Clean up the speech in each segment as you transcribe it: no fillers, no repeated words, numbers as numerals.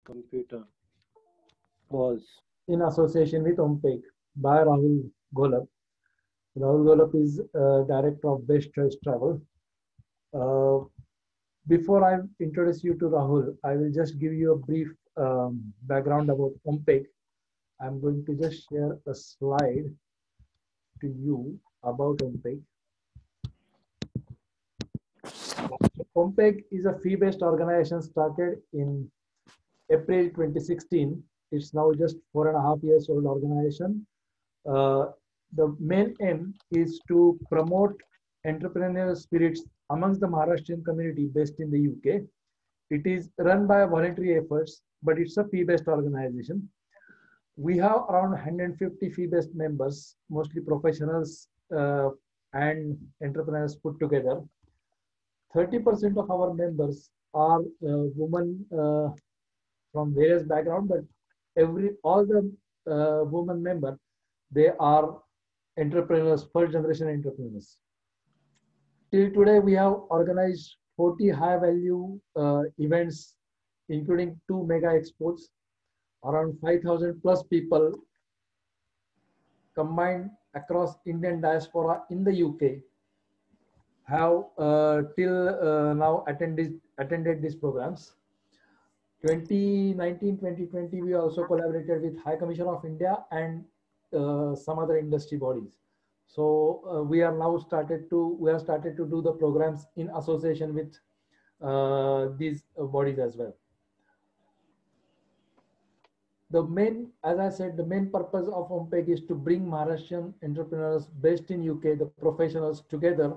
Computer was in association with OMPEG by Rahul Gholap. Rahul Gholap is director of Best Choice Travel. Before I introduce you to Rahul, I will just give you a brief background about OMPEG. I'm going to just share a slide to you about OMPEG. OMPEG is a fee-based organization started in April 2016. It's now just 4.5 years old organization. The main aim is to promote entrepreneurial spirits amongst the Maharashtrian community based in the UK. It is run by voluntary efforts, but it's a fee-based organization. We have around 150 fee-based members, mostly professionals and entrepreneurs put together. 30% of our members are women from various backgrounds, but all the women members, they are entrepreneurs, first generation entrepreneurs. Till today, we have organized 40 high value events, including 2 mega expos. Around 5,000 plus people combined across Indian diaspora in the UK have till now attended these programs. 2019-2020, we also collaborated with High Commission of India and some other industry bodies. So we have started to do the programs in association with these bodies as well. As I said, the main purpose of OMPEG is to bring Maharashtrian entrepreneurs based in UK, the professionals together,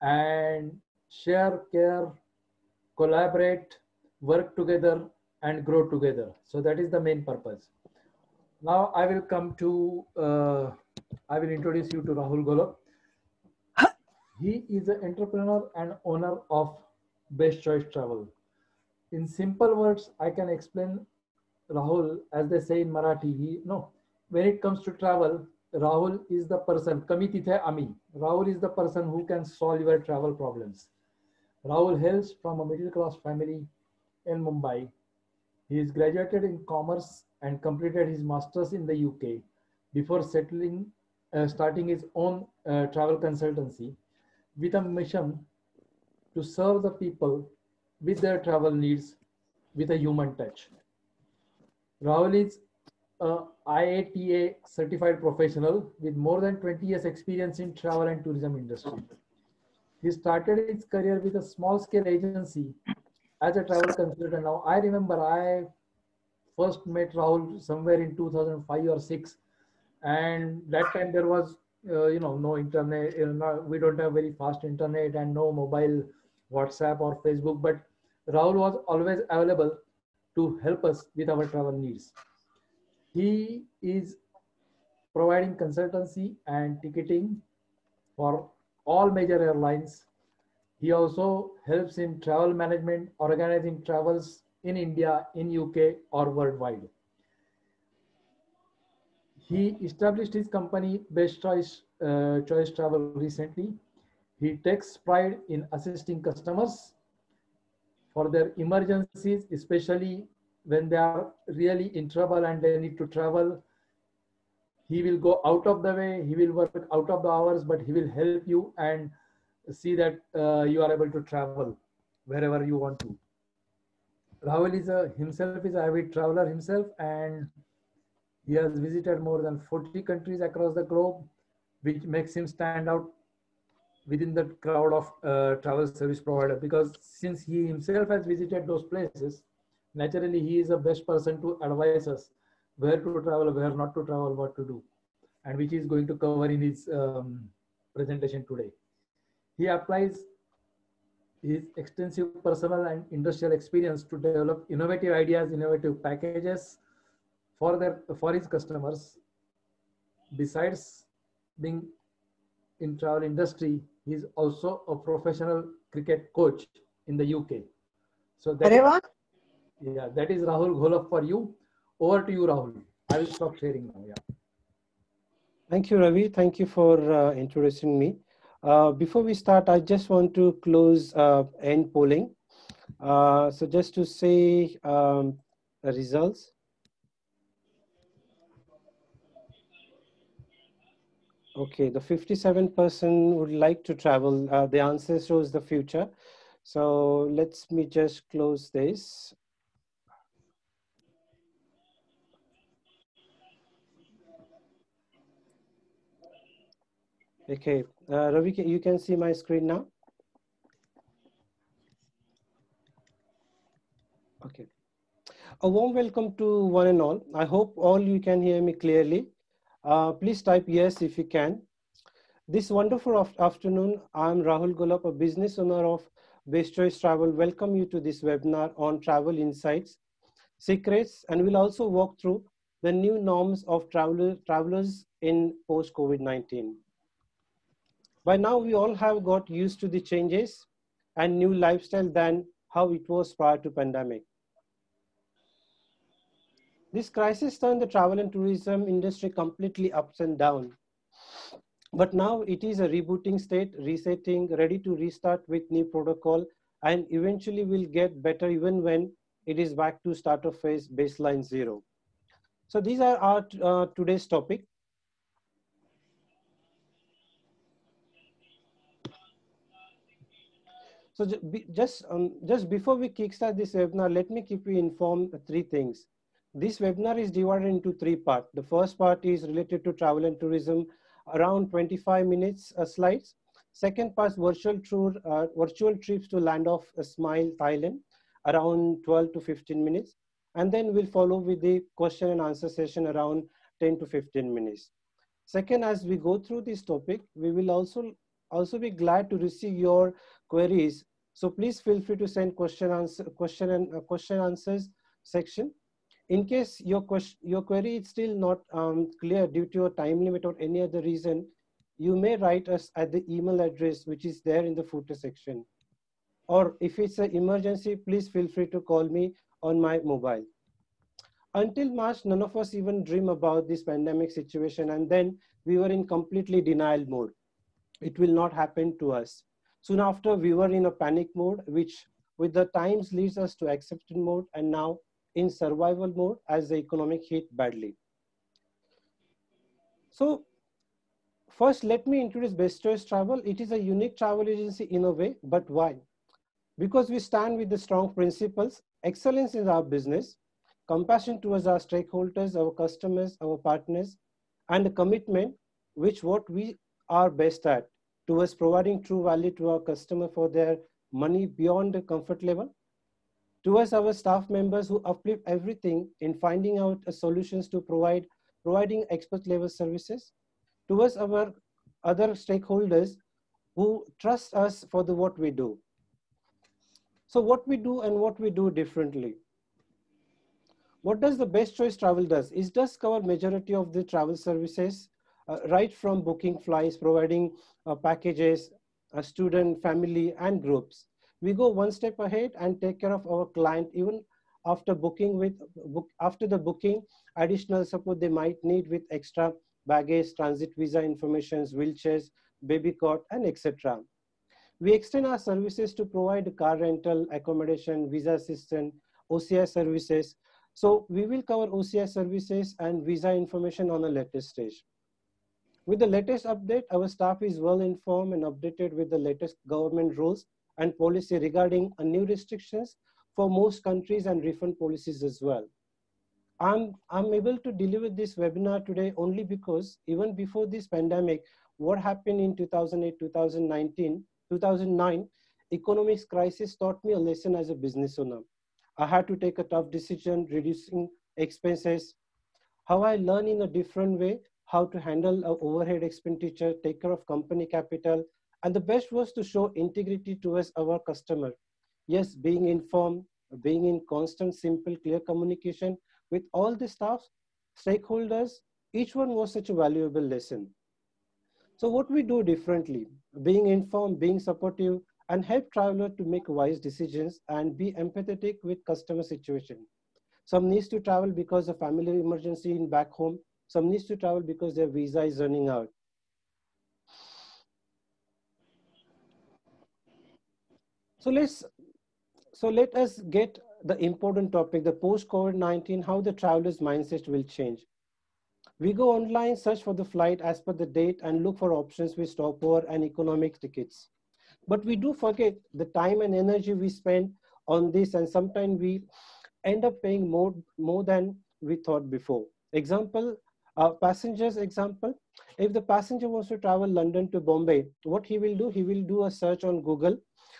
and share, care, collaborate, work together, and grow together. So that is the main purpose. Now I will introduce you to Rahul Gholap. He is an entrepreneur and owner of Best Choice Travel. In simple words, I can explain Rahul, as they say in Marathi. When it comes to travel, Rahul is the person, Kami tithe ami. Rahul is the person who can solve your travel problems. Rahul hails from a middle class family in Mumbai. He is graduated in commerce and completed his masters in the UK before starting his own travel consultancy with a mission to serve the people with their travel needs with a human touch. Rahul is a IATA certified professional with more than 20 years experience in travel and tourism industry. He started his career with a small scale agency as a travel consultant. Now I remember I first met Rahul somewhere in 2005 or 6, and that time there was no internet. We don't have very fast internet and no mobile WhatsApp or Facebook, but Rahul was always available to help us with our travel needs. He is providing consultancy and ticketing for all major airlines. He also helps in travel management, organizing travels in India, in UK, or worldwide. He established his company Best Choice Travel recently. He takes pride in assisting customers for their emergencies, especially when they are really in trouble and they need to travel. He will go out of the way, he will work out of the hours, but he will help you and see that you are able to travel wherever you want to. Rahul himself is an avid traveler himself, and he has visited more than 40 countries across the globe, which makes him stand out within the crowd of travel service provider, because since he himself has visited those places, naturally he is the best person to advise us where to travel, where not to travel, what to do, and which he is going to cover in his presentation today. He applies his extensive personal and industrial experience to develop innovative ideas, innovative packages for his customers. Besides being in travel industry, he is also a professional cricket coach in the UK. So that is Rahul Gholap for you. Over to you, Rahul. I will stop sharing now. Yeah. Thank you, Ravi. Thank you for introducing me. Before we start, I just want to close end polling. So just to say, results. Okay, the 57% would like to travel. The answer shows the future. So let me just close this. Okay, Ravi, you can see my screen now. Okay. A warm welcome to one and all. I hope all you can hear me clearly. Please type yes if you can. This wonderful afternoon, I'm Rahul Gholap, a business owner of Best Choice Travel. Welcome you to this webinar on travel insights, secrets, and we'll also walk through the new norms of travelers in post-COVID-19. By now, we all have got used to the changes and new lifestyle than how it was prior to pandemic. This crisis turned the travel and tourism industry completely ups and down. But now it is a rebooting state, resetting, ready to restart with new protocol, and eventually will get better even when it is back to starter phase baseline zero. So these are our today's topic. So just before we kickstart this webinar, let me keep you informed three things. This webinar is divided into three parts. The first part is related to travel and tourism, around 25 minutes slides. Second part, virtual trips to land of Smile, Thailand, around 12 to 15 minutes. And then we'll follow with the question and answer session around 10 to 15 minutes. Second, as we go through this topic, we will also be glad to receive your queries. So please feel free to send question answers section. In case your query is still not clear due to a time limit or any other reason, you may write us at the email address which is there in the footer section. Or if it's an emergency, please feel free to call me on my mobile. Until March, none of us even dream about this pandemic situation, and then we were in completely denial mode. It will not happen to us. Soon after, we were in a panic mode, which with the times leads us to acceptance mode, and now in survival mode as the economic hit badly. So first, let me introduce Best Choice Travel. It is a unique travel agency in a way, but why? Because we stand with the strong principles, excellence in our business, compassion towards our stakeholders, our customers, our partners, and a commitment which what we are best at towards providing true value to our customer for their money beyond the comfort level, towards our staff members who uplift everything in finding out solutions to providing expert level services, towards our other stakeholders who trust us for the what we do. So what we do and what we do differently. What does the Best Choice Travel does? It does cover majority of the travel services, right from booking flights, providing packages, student, family, and groups. We go one step ahead and take care of our client even after after the booking, additional support they might need with extra baggage, transit visa informations, wheelchairs, baby cot, and etc. We extend our services to provide car rental, accommodation, visa assistance, OCI services. So we will cover OCI services and visa information on a later stage. With the latest update, our staff is well informed and updated with the latest government rules and policy regarding new restrictions for most countries and refund policies as well. I'm able to deliver this webinar today only because even before this pandemic, what happened in 2008, 2009, economics crisis taught me a lesson as a business owner. I had to take a tough decision, reducing expenses, how I learn in a different way, how to handle overhead expenditure, take care of company capital, and the best was to show integrity towards our customer. Yes, being informed, being in constant, simple, clear communication with all the staff, stakeholders, each one was such a valuable lesson. So what we do differently, being informed, being supportive, and help traveler to make wise decisions and be empathetic with customer situation. Some needs to travel because of family emergency in back home. Some needs to travel because their visa is running out. So let us get the important topic, the post-COVID-19, how the traveler's mindset will change. We go online, search for the flight as per the date, and look for options with stopover and economic tickets. But we do forget the time and energy we spend on this, and sometimes we end up paying more than we thought before. Example, passengers example, if the passenger wants to travel London to Bombay, what he will do a search on Google.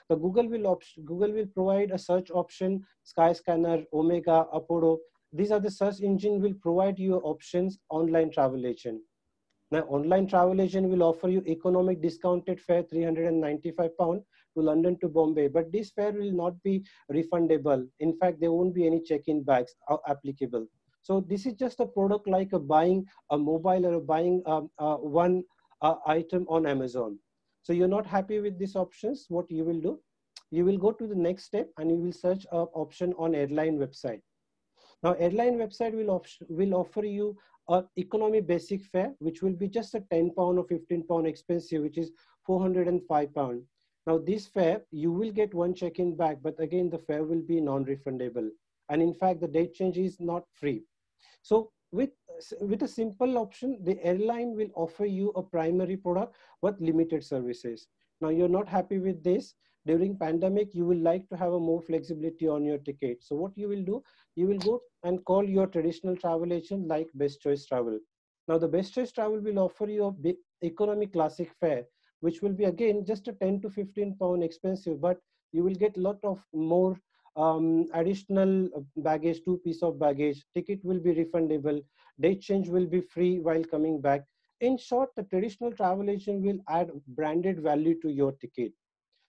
The Google will provide a search option, Skyscanner, Omega, Apollo. These are the search engine will provide you options, online travel agent. Now, online travel agent will offer you economic discounted fare, £395 to London to Bombay, but this fare will not be refundable. In fact, there won't be any check-in bags applicable. So this is just a product like a buying a mobile or buying one item on Amazon. So you're not happy with these options, what you will do? You will go to the next step and you will search a option on airline website. Now, airline website will offer you an economy basic fare, which will be just a £10 or £15 expensive, which is £405. Now, this fare, you will get one check-in back, but again, the fare will be non-refundable. And in fact, the date change is not free. So with a simple option, the airline will offer you a primary product with limited services. Now, you're not happy with this. During pandemic, you will like to have a more flexibility on your ticket. So what you will do, you will go and call your traditional travel agent like Best Choice Travel. Now, the Best Choice Travel will offer you a big economy classic fare, which will be again just a 10 to 15 pound expensive, but you will get a lot of more additional baggage, 2 pieces of baggage, ticket will be refundable, date change will be free while coming back. In short, the traditional travel agent will add branded value to your ticket.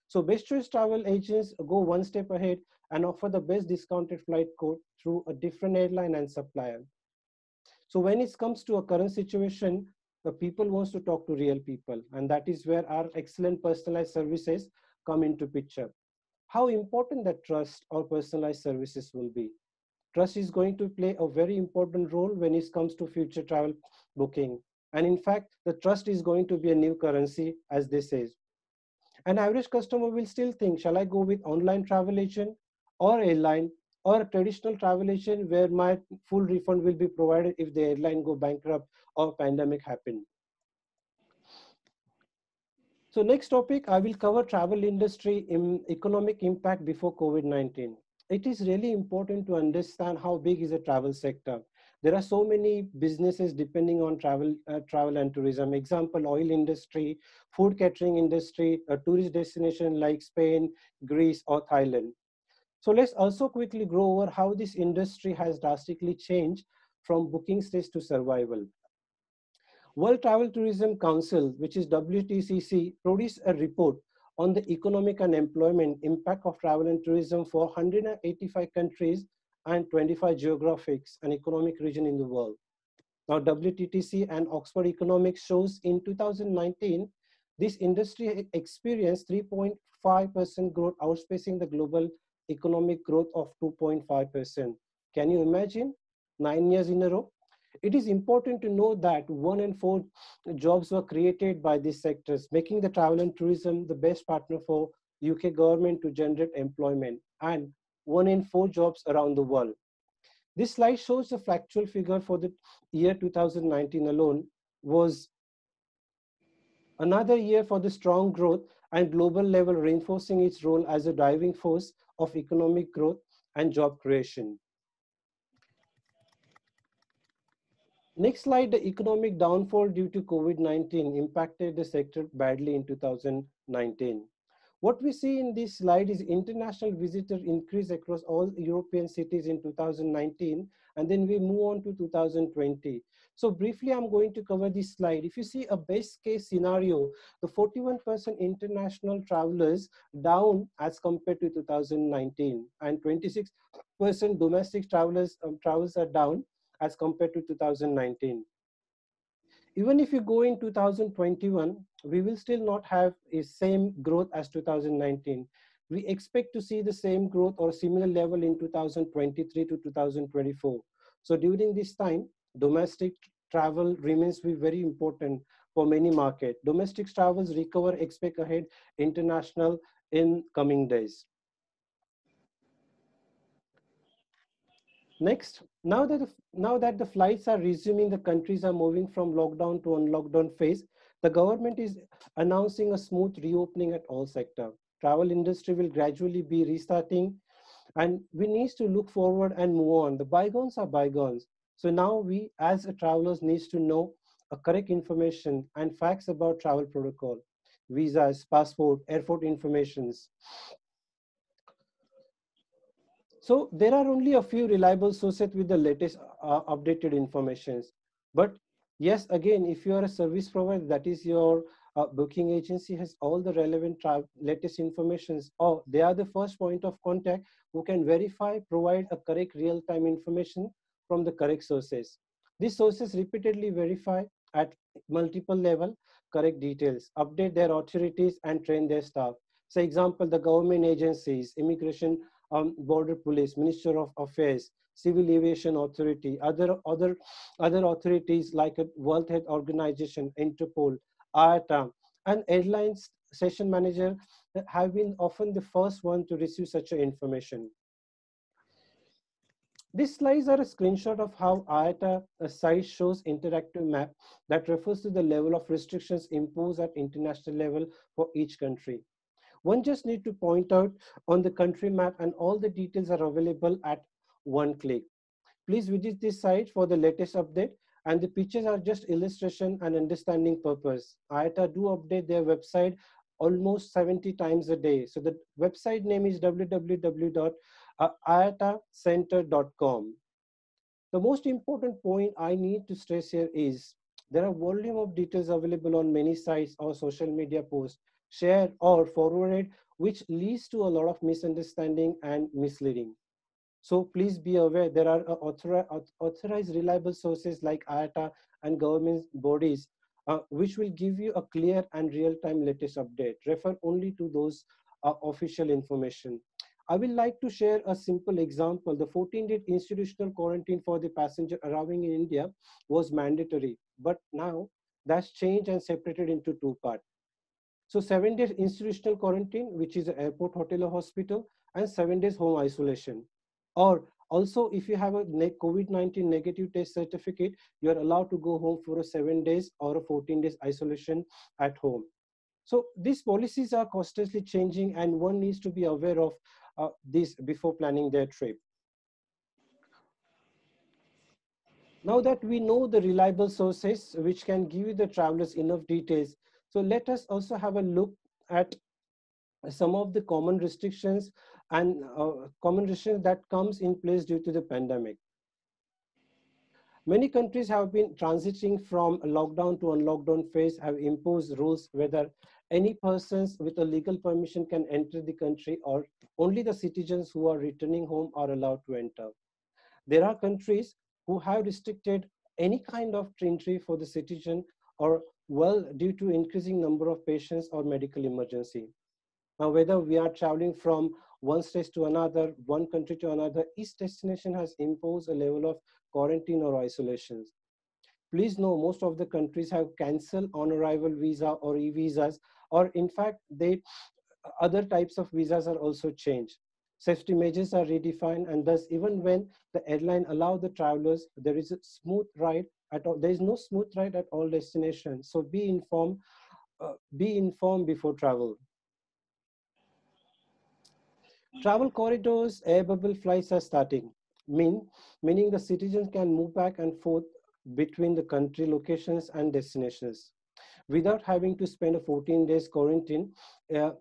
So Best Choice Travel agents go one step ahead and offer the best discounted flight code through a different airline and supplier. So when it comes to a current situation, the people wants to talk to real people, and that is where our excellent personalized services come into picture. How important that trust or personalized services will be. Trust is going to play a very important role when it comes to future travel booking. And in fact, the trust is going to be a new currency, as they say. An average customer will still think, shall I go with online travel agent or airline or a traditional travel agent where my full refund will be provided if the airline go bankrupt or pandemic happen. So next topic, I will cover travel industry in economic impact before COVID-19. It is really important to understand how big is the travel sector. There are so many businesses depending on travel and tourism. Example, oil industry, food catering industry, a tourist destination like Spain, Greece, or Thailand. So let's also quickly go over how this industry has drastically changed from booking stage to survival. World Travel Tourism Council, which is WTCC, produced a report on the economic and employment impact of travel and tourism for 185 countries and 25 geographics and economic region in the world. Now, WTTC and Oxford Economics shows in 2019, this industry experienced 3.5% growth, outspacing the global economic growth of 2.5%. Can you imagine? 9 years in a row. It is important to know that 1 in 4 jobs were created by these sectors, making the travel and tourism the best partner for UK government to generate employment, and 1 in 4 jobs around the world. This slide shows the factual figure for the year 2019 alone was another year for the strong growth and global level, reinforcing its role as a driving force of economic growth and job creation. Next slide, the economic downfall due to COVID-19 impacted the sector badly in 2019. What we see in this slide is international visitor increase across all European cities in 2019, and then we move on to 2020. So briefly, I'm going to cover this slide. If you see a best case scenario, the 41% international travelers down as compared to 2019, and 26% domestic travelers travels are down as compared to 2019. Even if you go in 2021, we will still not have a same growth as 2019. We expect to see the same growth or similar level in 2023 to 2024. So during this time, domestic travel remains to be very important for many markets. Domestic travels recover, expect ahead international in coming days. Next, now that the flights are resuming, the countries are moving from lockdown to unlockdown phase. The government is announcing a smooth reopening at all sector. Travel industry will gradually be restarting, and we need to look forward and move on. The bygones are bygones. So now we, as a travelers, needs to know a correct information and facts about travel protocol, visas, passport, airport informations. So there are only a few reliable sources with the latest updated informations. But yes, again, if you are a service provider, that is your booking agency has all the relevant latest informations, or they are the first point of contact who can verify, provide a correct real-time information from the correct sources. These sources repeatedly verify at multiple level correct details, update their authorities and train their staff. So example, the government agencies, immigration, border police, minister of affairs, civil aviation authority, other authorities like a world health organization, interpol, IATA, and airlines session manager have been often the first one to receive such information. These slides are a screenshot of how IATA site shows interactive map that refers to the level of restrictions imposed at international level for each country. One just need to point out on the country map, and all the details are available at one click. Please visit this site for the latest update, and the pictures are just illustration and understanding purpose. IATA do update their website almost 70 times a day. So the website name is www.iatacenter.com. The most important point I need to stress here is there are volume of details available on many sites or social media posts, shared or forwarded, which leads to a lot of misunderstanding and misleading. So please be aware there are authorized reliable sources like IATA and government bodies which will give you a clear and real-time latest update. Refer only to those official information. I will like to share a simple example. The 14-day institutional quarantine for the passenger arriving in India was mandatory, but now that's changed and separated into two parts. So 7 days institutional quarantine, which is an airport, hotel, or hospital, and 7 days home isolation. Or also, if you have a COVID-19 negative test certificate, you are allowed to go home for a 7 days or a 14 days isolation at home. So these policies are constantly changing, and one needs to be aware of this before planning their trip. Now that we know the reliable sources which can give you the travelers enough details, so let us also have a look at some of the common restrictions and common restrictions that comes in place due to the pandemic. Many countries have been transiting from a lockdown to unlockdown phase, have imposed rules whether any persons with a legal permission can enter the country or only the citizens who are returning home are allowed to enter. There are countries who have restricted any kind of entry for the citizen or well due to increasing number of patients or medical emergency. Now, whether we are traveling from one state to another, one country to another, each destination has imposed a level of quarantine or isolation. Please know most of the countries have canceled on arrival visa or e-visas, or in fact, other types of visas are also changed. Safety measures are redefined, and thus even when the airline allow the travelers, there is a smooth ride at all. There is no smooth ride at all destinations. So be informed before travel. Travel corridors, air bubble flights are starting, meaning the citizens can move back and forth between the country locations and destinations without having to spend a 14 days uh,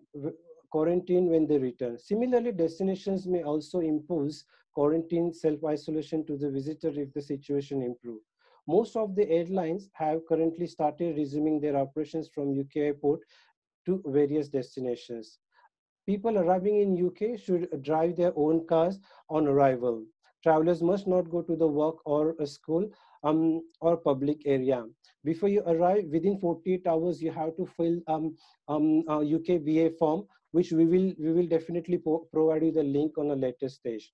quarantine when they return. Similarly, destinations may also impose quarantine self-isolation to the visitor if the situation improves. Most of the airlines have currently started resuming their operations from UK airport to various destinations. People arriving in UK should drive their own cars on arrival. Travelers must not go to the work or a school or public area. Before you arrive, within 48 hours, you have to fill a UK VA form, which we will definitely provide you the link on a later stage.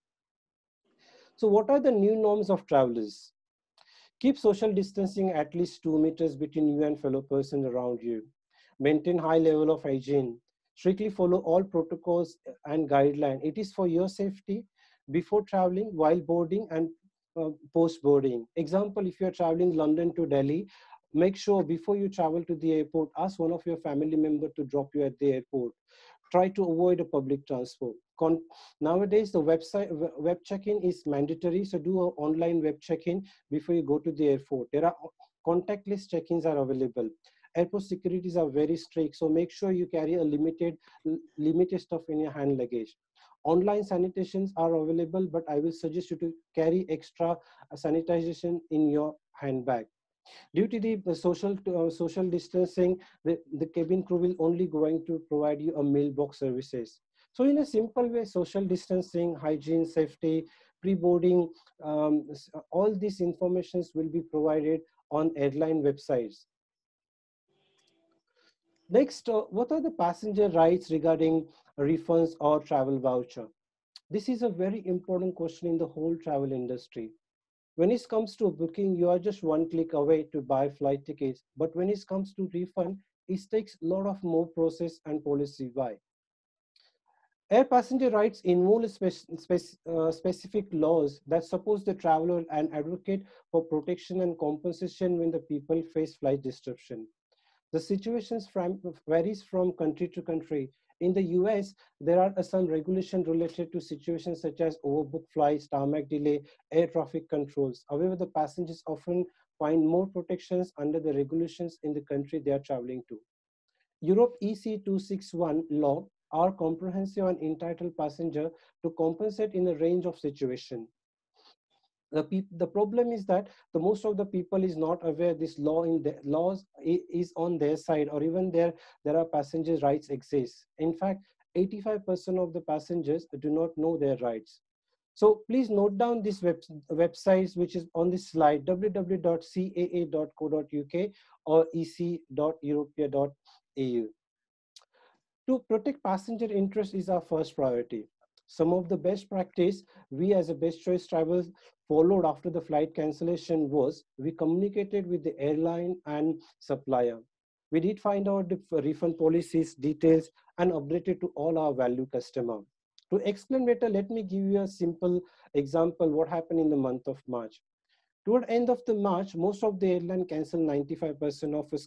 So what are the new norms of travelers? Keep social distancing at least 2 meters between you and fellow person around you. Maintain high level of hygiene. Strictly follow all protocols and guidelines. It is for your safety before traveling, while boarding, and post boarding. Example, if you're traveling London to Delhi, make sure before you travel to the airport, ask one of your family member to drop you at the airport. Try to avoid a public transport. Nowadays, the web check-in is mandatory, so do an online web check-in before you go to the airport. There are contactless check-ins are available. Airport securities are very strict, so make sure you carry a limited stuff in your hand luggage. Online sanitations are available, but I will suggest you to carry extra sanitization in your handbag. Due to the social distancing, the cabin crew will only going to provide you a mailbox services. So in a simple way, social distancing, hygiene, safety, pre-boarding, all these informations will be provided on airline websites. Next, what are the passenger rights regarding refunds or travel voucher? This is a very important question in the whole travel industry. When it comes to booking, you are just one click away to buy flight tickets. But when it comes to refund, it takes a lot of more process and policy. Why? Air passenger rights involve specific laws that suppose the traveler and advocate for protection and compensation when the people face flight disruption. The situations varies from country to country. In the US, there are some regulations related to situations such as overbooked flights, tarmac delay, air traffic controls. However, the passengers often find more protections under the regulations in the country they are traveling to. Europe EC 261 law are comprehensive and entitled passenger to compensate in a range of situations. The problem is that the most of the people is not aware this law in the laws is on their side, or even there are passengers rights exist. In fact, 85% of the passengers do not know their rights. So please note down these websites which is on this slide: www.caa.co.uk or ec.europea.au. To protect passenger interest is our first priority. Some of the best practice we as a Best Choice Travels followed after the flight cancellation was we communicated with the airline and supplier. We did find out the refund policies, details, and updated to all our value customer. To explain better, let me give you a simple example what happened in the month of March. Toward end of the March, most of the airline canceled 95% of a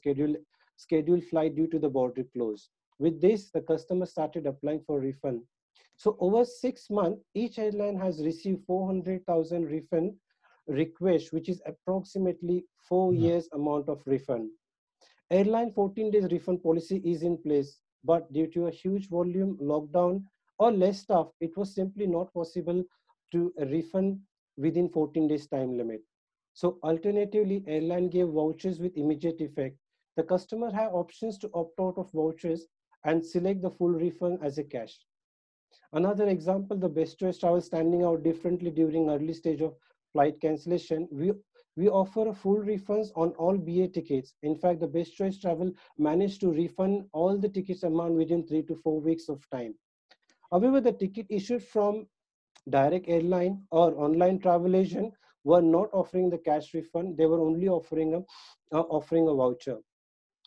scheduled flight due to the border close. With this, the customer started applying for refund. So over 6 months, each airline has received 400,000 refund requests, which is approximately 4 years amount of refund. Airline 14 days refund policy is in place, but due to a huge volume, lockdown, or less staff, it was simply not possible to refund within 14 days time limit. So alternatively, airline gave vouchers with immediate effect. The customer have options to opt out of vouchers and select the full refund as a cash. Another example, the Best Choice Travel standing out differently during early stage of flight cancellation. We offer a full refunds on all BA tickets. In fact, the Best Choice Travel managed to refund all the tickets amount within 3 to 4 weeks of time. However, the ticket issued from direct airline or online travel agent were not offering the cash refund. They were only offering a voucher.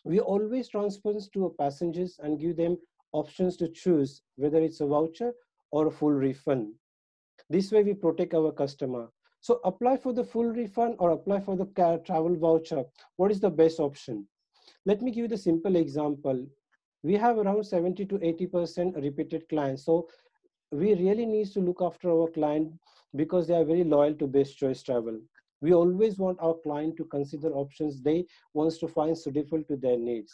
We always transfer to our passengers and give them options to choose whether it's a voucher or a full refund. This way we protect our customer. So apply for the full refund or apply for the travel voucher. What is the best option? Let me give you the simple example. We have around 70 to 80% repeated clients. So we really need to look after our client because they are very loyal to Best Choice Travel. We always want our client to consider options they want to find suitable to their needs.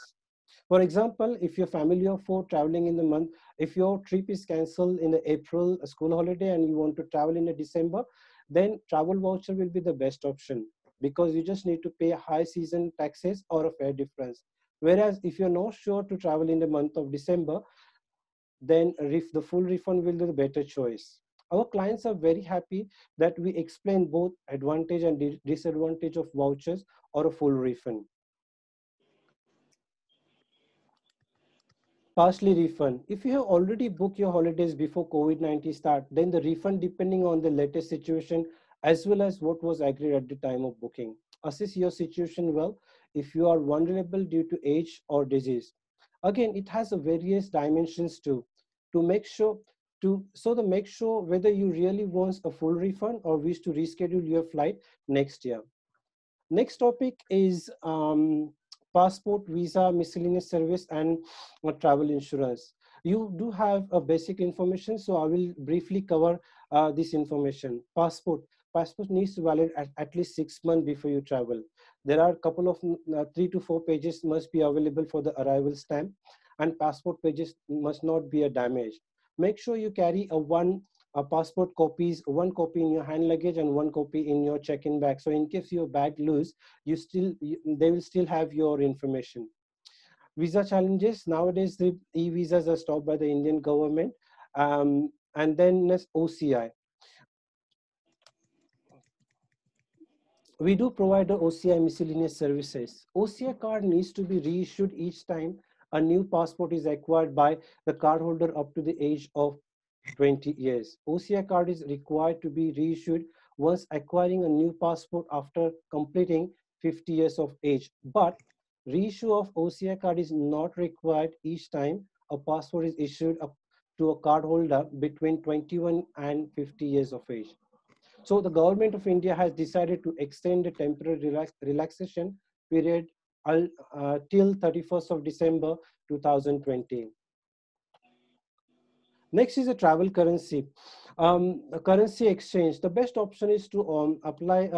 For example, if your family of four traveling in the month, if your trip is cancelled in the April school holiday and you want to travel in a December, then travel voucher will be the best option because you just need to pay high season taxes or a fare difference. Whereas if you're not sure to travel in the month of December, then the full refund will be the better choice. Our clients are very happy that we explain both advantage and disadvantage of vouchers or a full refund. Partially refund. If you have already booked your holidays before COVID-19 start, then the refund depending on the latest situation as well as what was agreed at the time of booking. Assess your situation well if you are vulnerable due to age or disease. Again, it has a various dimensions too. To make sure to make sure whether you really want a full refund or wish to reschedule your flight next year. Next topic is passport, visa, miscellaneous service, and travel insurance. You do have a basic information, so I will briefly cover this information. Passport needs to valid at least 6 months before you travel. There are a couple of 3 to 4 pages must be available for the arrival stamp, and passport pages must not be a damage. Make sure you carry a passport copies, one copy in your hand luggage and one copy in your check-in bag. So in case your bag lose, they will still have your information. Visa challenges. Nowadays, the e-visas are stopped by the Indian government. And then there's OCI. We do provide the OCI miscellaneous services. OCI card needs to be reissued each time a new passport is acquired by the cardholder up to the age of 20 years. OCI card is required to be reissued once acquiring a new passport after completing 50 years of age. But reissue of OCI card is not required each time a passport is issued up to a cardholder between 21 and 50 years of age. So the government of India has decided to extend the temporary relaxation period till 31st of December 2020. Next is a travel currency. A currency exchange. The best option is to apply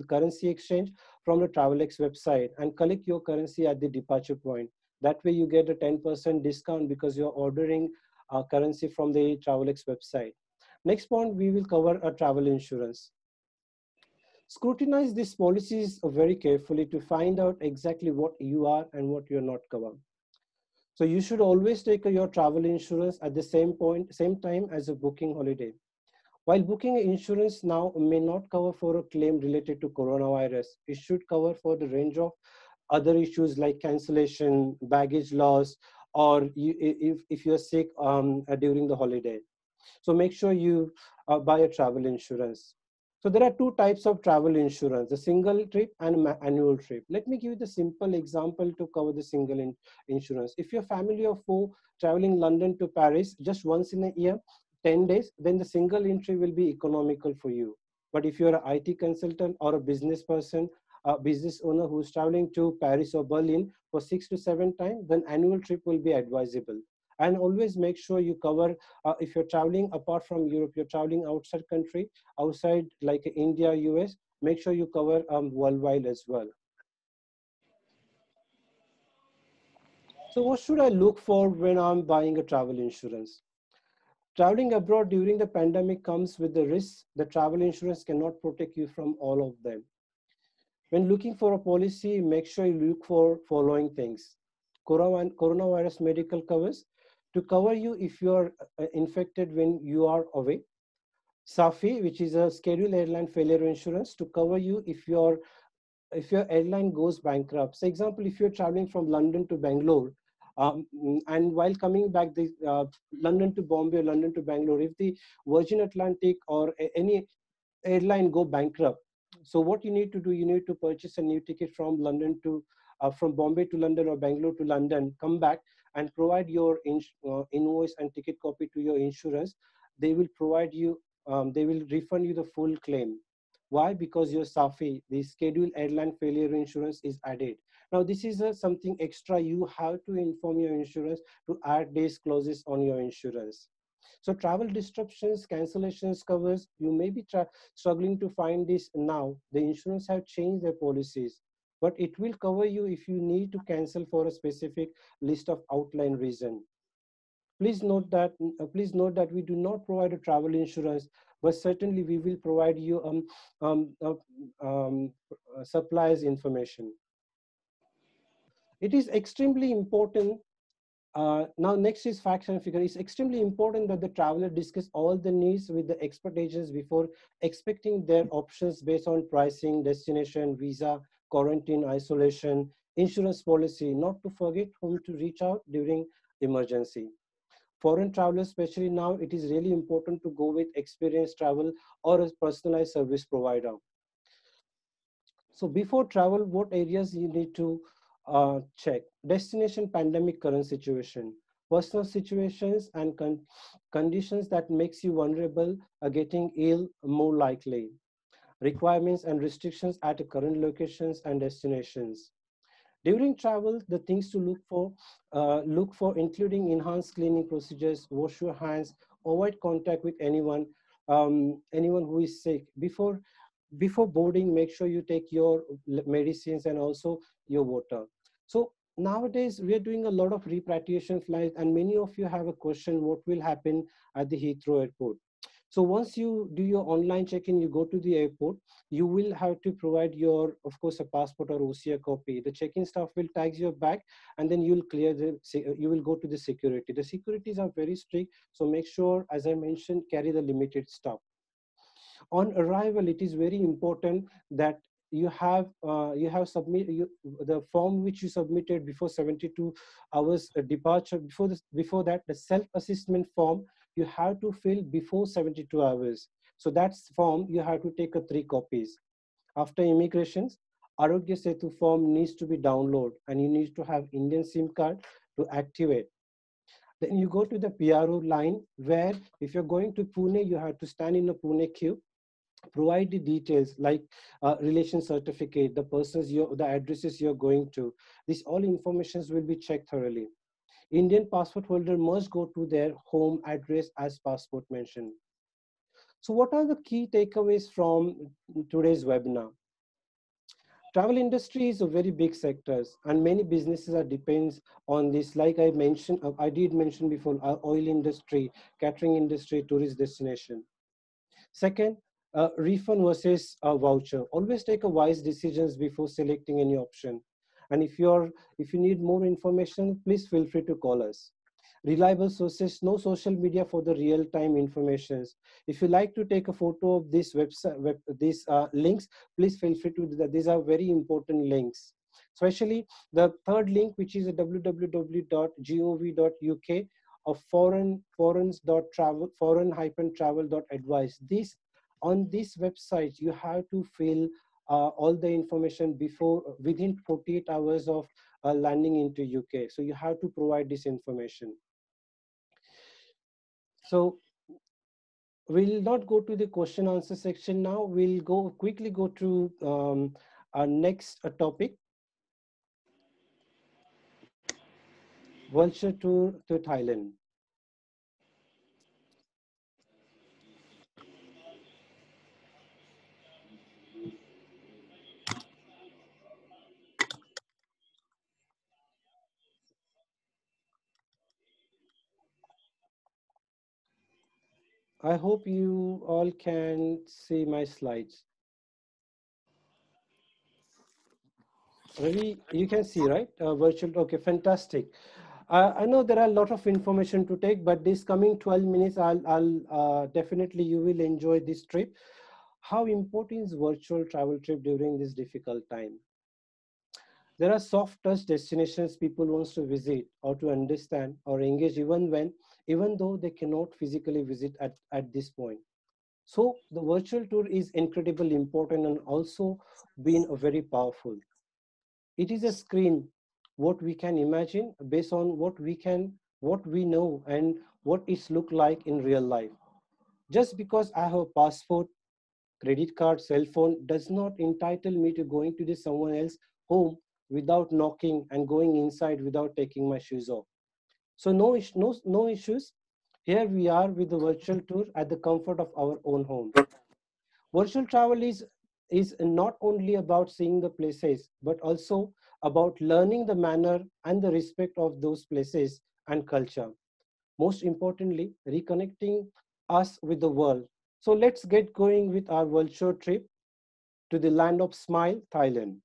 currency exchange from the TravelX website and collect your currency at the departure point. That way you get a 10% discount because you're ordering currency from the TravelX website. Next point, we will cover a travel insurance. Scrutinize these policies very carefully to find out exactly what you are and what you're not covered. So you should always take your travel insurance at the same time as a booking holiday. While booking insurance now may not cover for a claim related to coronavirus, it should cover for the range of other issues like cancellation, baggage loss, or if you're sick during the holiday. So make sure you buy a travel insurance. So there are two types of travel insurance, a single trip and annual trip. Let me give you the simple example to cover the single insurance. If you're family of four traveling London to Paris just once in a year, 10 days, then the single entry will be economical for you. But if you're an IT consultant or a business person, a business owner who's traveling to Paris or Berlin for 6 to 7 times, then annual trip will be advisable. And always make sure you cover, if you're traveling apart from Europe, you're traveling outside country, outside like India, US, make sure you cover worldwide as well. So what should I look for when I'm buying a travel insurance? Traveling abroad during the pandemic comes with the risks. The travel insurance cannot protect you from all of them. When looking for a policy, make sure you look for following things. Coronavirus medical covers to cover you if you are infected when you are away. SAFI, which is a scheduled airline failure insurance, to cover you if your airline goes bankrupt. So example, if you're traveling from London to Bangalore, and while coming back the London to Bombay or London to Bangalore, if the Virgin Atlantic or any airline go bankrupt, so what you need to do, you need to purchase a new ticket from London to from Bombay to London or Bangalore to London, come back and provide your invoice and ticket copy to your insurance. They will provide you, they will refund you the full claim. Why? Because your SAFI, the scheduled airline failure insurance, is added. Now this is something extra you have to inform your insurance to add these clauses on your insurance. So travel disruptions, cancellations covers, you may be struggling to find this now. The insurance have changed their policies, but it will cover you if you need to cancel for a specific list of outline reason. Please note that we do not provide a travel insurance, but certainly we will provide you um, uh, um, suppliers information. It is extremely important. Now, next is facts and figures. It's extremely important that the traveler discuss all the needs with the expert agents before expecting their options based on pricing, destination, visa, quarantine, isolation, insurance policy, not to forget whom to reach out during emergency. Foreign travelers, especially now, it is really important to go with experienced travel or a personalized service provider. So before travel, what areas you need to check? Destination, pandemic, current situation. personal situations and conditions that makes you vulnerable are getting ill more likely, requirements and restrictions at current locations and destinations. During travel, the things to look for including enhanced cleaning procedures, wash your hands, avoid contact with anyone who is sick. Before boarding, make sure you take your medicines and also your water. So nowadays we are doing a lot of repatriation flights, and many of you have a question: what will happen at the Heathrow Airport? So once you do your online check-in, you go to the airport, you will have to provide your, of course, a passport or OCR copy. The check-in staff will tag your bag, and then you'll clear you will go to the security. The securities are very strict, so make sure, as I mentioned, carry the limited stuff. On arrival, it is very important that you have the form which you submitted before 72 hours departure. Before that, the self-assessment form you have to fill before 72 hours. So that's form you have to take 3 copies. After immigrations, Arogya Setu form needs to be downloaded, and you need to have Indian SIM card to activate. Then you go to the PRO line, where if you're going to Pune, you have to stand in a Pune queue, provide the details like relation certificate, the addresses you're going to. These all informations will be checked thoroughly. Indian passport holder must go to their home address as passport mentioned. So what are the key takeaways from today's webinar? Travel industry is a very big sector, and many businesses are depends on this. Like I did mention before, oil industry, catering industry, tourist destination. Second, refund versus a voucher. Always take a wise decisions before selecting any option. And if you need more information, please feel free to call us. Reliable sources, no social media for the real-time informations. If you like to take a photo of this website, these links, please feel free to do that. These are very important links. Especially the third link, which is www.gov.uk of foreign-travel.advice. On this website, you have to fill all the information within 48 hours of landing into UK. So you have to provide this information. So we'll not go to the question answer section now. We'll quickly go to our next topic, virtual tour to Thailand. I hope you all can see my slides. Ravi, you can see, right? Virtual, okay, fantastic. I know there are a lot of information to take, but this coming 12 minutes, I'll definitely you will enjoy this trip. How important is virtual travel trip during this difficult time? There are soft touch destinations people wants to visit or to understand or engage even though they cannot physically visit at this point. So the virtual tour is incredibly important and also been a very powerful. It is a screen, what we can imagine based on what we know and what it's look like in real life. Just because I have a passport, credit card, cell phone does not entitle me to going to someone else home without knocking and going inside without taking my shoes off. So no issues. Here we are with the virtual tour at the comfort of our own homes. Virtual travel is not only about seeing the places, but also about learning the manner and the respect of those places and culture. Most importantly, reconnecting us with the world. So let's get going with our virtual trip to the land of smile, Thailand.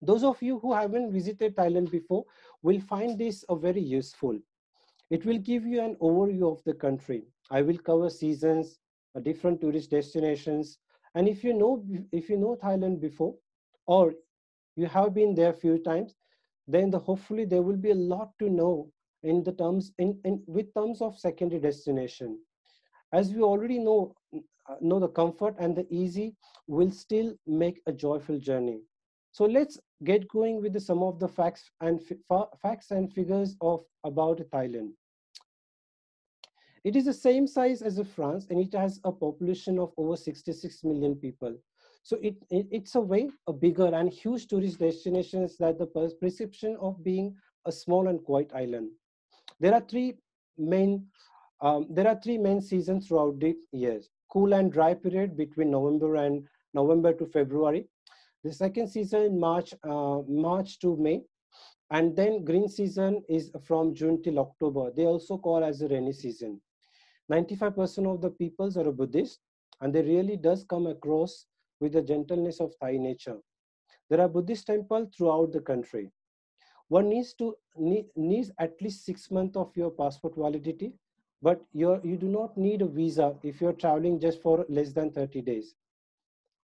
Those of you who haven't visited Thailand before will find this very useful. It will give you an overview of the country. I will cover seasons, different tourist destinations, and if you know Thailand before, or you have been there a few times, then hopefully there will be a lot to know in the with terms of secondary destination. As we already know the comfort and the easy will still make a joyful journey. So let's get going with some of the facts and figures of about Thailand. It is the same size as France, and it has a population of over 66 million people. So it's a way a bigger and huge tourist destinations that the perception of being a small and quiet island. There are main there are three main seasons throughout the years. Cool and dry period between November to February. The second season in March to May, and then green season is from June till October. They also call as a rainy season. 95% of the peoples are a Buddhist, and they really does come across with the gentleness of Thai nature. There are Buddhist temples throughout the country. One needs at least 6 months of your passport validity, but you do not need a visa if you're traveling just for less than 30 days.